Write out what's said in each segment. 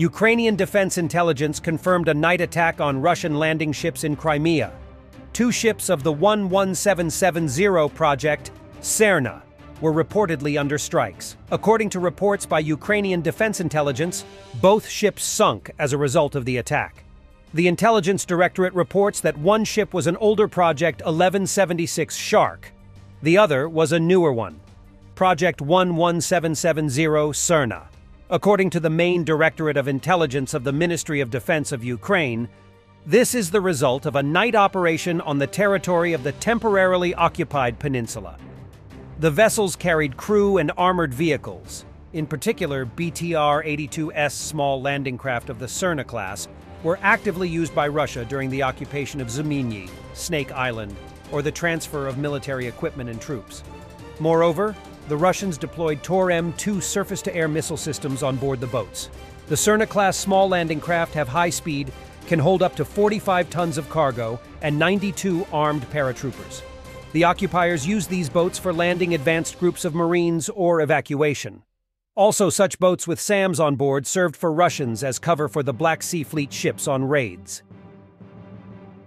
Ukrainian defense intelligence confirmed a night attack on Russian landing ships in Crimea. 2 ships of the 11770 project, Serna, were reportedly under strikes. According to reports by Ukrainian defense intelligence, both ships sunk as a result of the attack. The intelligence directorate reports that one ship was an older project 1176 Shark. The other was a newer one, Project 11770 Serna. According to the main Directorate of Intelligence of the Ministry of Defense of Ukraine, this is the result of a night operation on the territory of the temporarily occupied peninsula. The vessels carried crew and armored vehicles, in particular BTR-82S small landing craft of the Serna class, were actively used by Russia during the occupation of Zmyny, Snake Island, or the transfer of military equipment and troops. Moreover, the Russians deployed Tor-M2 surface-to-air missile systems on board the boats. The Serna-class small landing craft have high speed, can hold up to 45 tons of cargo, and 92 armed paratroopers. The occupiers used these boats for landing advanced groups of Marines or evacuation. Also, such boats with SAMs on board served for Russians as cover for the Black Sea Fleet ships on raids.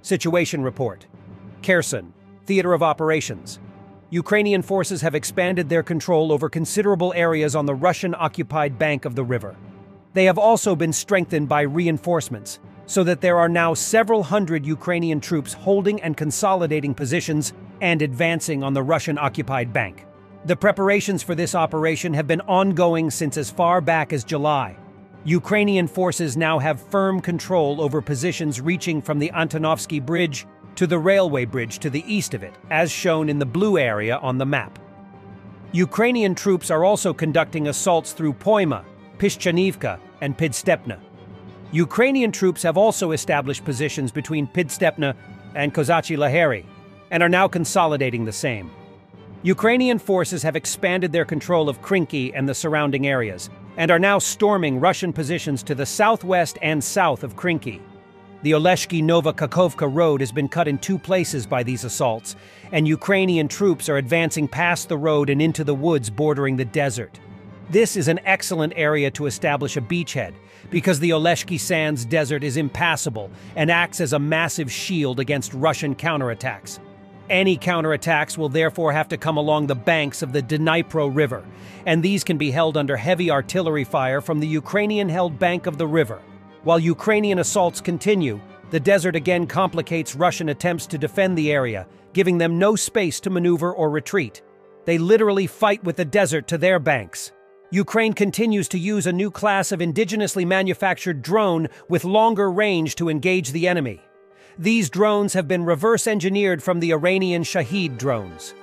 Situation report. Kherson, Theater of Operations. Ukrainian forces have expanded their control over considerable areas on the Russian-occupied bank of the river. They have also been strengthened by reinforcements, so that there are now several hundred Ukrainian troops holding and consolidating positions and advancing on the Russian-occupied bank. The preparations for this operation have been ongoing since as far back as July. Ukrainian forces now have firm control over positions reaching from the Antonovsky Bridge to the railway bridge to the east of it, as shown in the blue area on the map. Ukrainian troops are also conducting assaults through Poima, Pishchanivka, and Pidstepna. Ukrainian troops have also established positions between Pidstepna and Kozachi Laheri, and are now consolidating the same. Ukrainian forces have expanded their control of Krinky and the surrounding areas, and are now storming Russian positions to the southwest and south of Krinky. The Oleshki-Nova Kakhovka road has been cut in 2 places by these assaults, and Ukrainian troops are advancing past the road and into the woods bordering the desert. This is an excellent area to establish a beachhead, because the Oleshki Sands desert is impassable and acts as a massive shield against Russian counterattacks. Any counterattacks will therefore have to come along the banks of the Dnipro River, and these can be held under heavy artillery fire from the Ukrainian-held bank of the river. While Ukrainian assaults continue, the desert again complicates Russian attempts to defend the area, giving them no space to maneuver or retreat. They literally fight with the desert to their banks. Ukraine continues to use a new class of indigenously manufactured drone with longer range to engage the enemy. These drones have been reverse-engineered from the Iranian Shahed drones.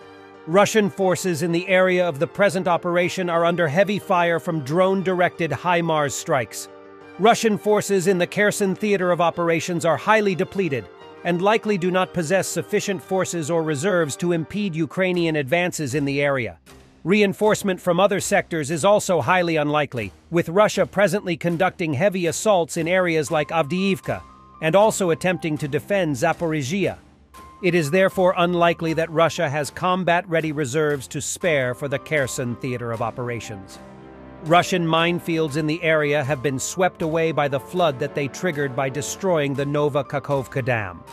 Russian forces in the area of the present operation are under heavy fire from drone-directed HIMARS strikes. Russian forces in the Kherson theater of operations are highly depleted and likely do not possess sufficient forces or reserves to impede Ukrainian advances in the area. Reinforcement from other sectors is also highly unlikely, with Russia presently conducting heavy assaults in areas like Avdiivka and also attempting to defend Zaporizhia. It is therefore unlikely that Russia has combat-ready reserves to spare for the Kherson theater of operations. Russian minefields in the area have been swept away by the flood that they triggered by destroying the Nova Kakhovka Dam.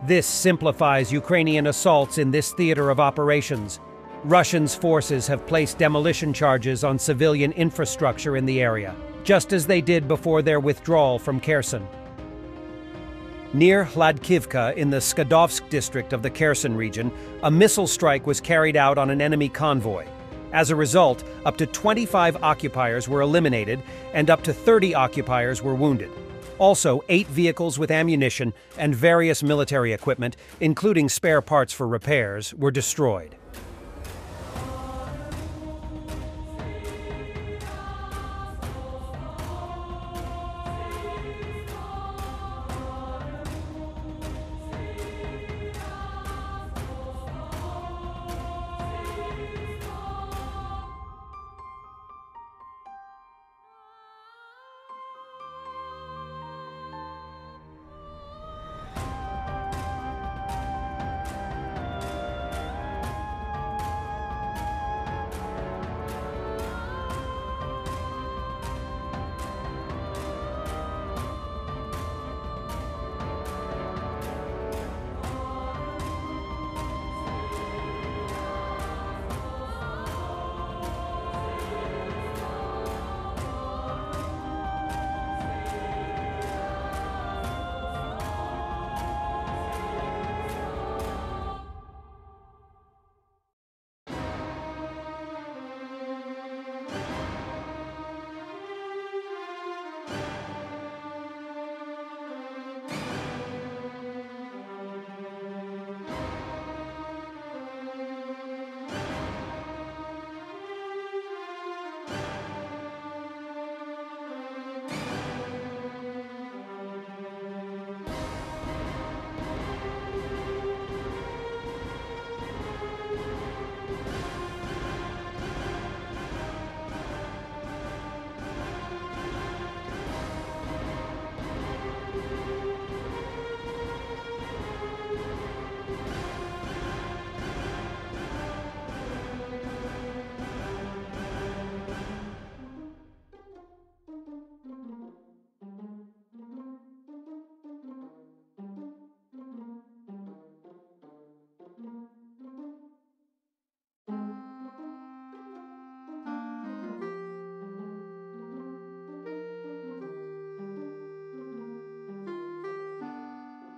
This simplifies Ukrainian assaults in this theater of operations. Russia's forces have placed demolition charges on civilian infrastructure in the area, just as they did before their withdrawal from Kherson. Near Hladkivka in the Skadovsk district of the Kherson region, a missile strike was carried out on an enemy convoy. As a result, up to 25 occupiers were eliminated and up to 30 occupiers were wounded. Also, 8 vehicles with ammunition and various military equipment, including spare parts for repairs, were destroyed.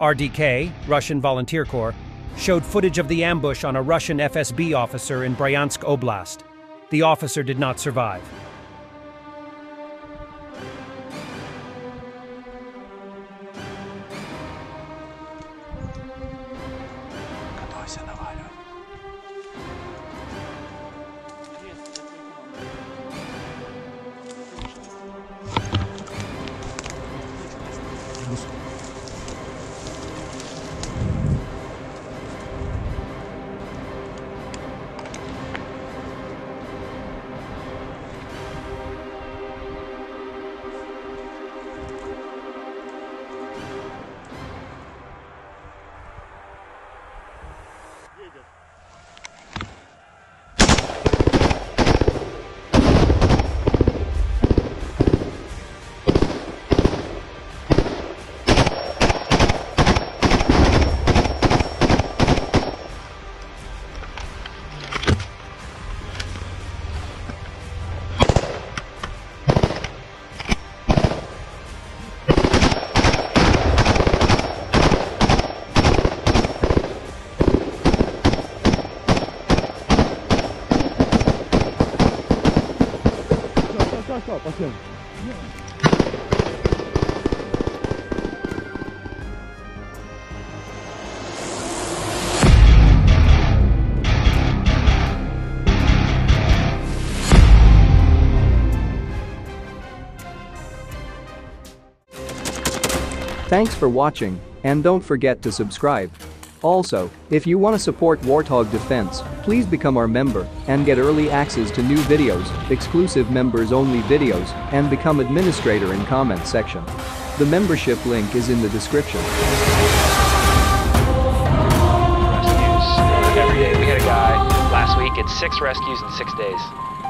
RDK, Russian Volunteer Corps, showed footage of the ambush on a Russian FSB officer in Bryansk Oblast. The officer did not survive. Thanks for watching, and don't forget to subscribe. Also, if you want to support Warthog Defense, please become our member and get early access to new videos, exclusive members-only videos, and become administrator in comment section. The membership link is in the description. Rescues every day. We had a guy last week, it's 6 rescues in 6 days.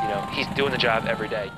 You know, he's doing the job every day.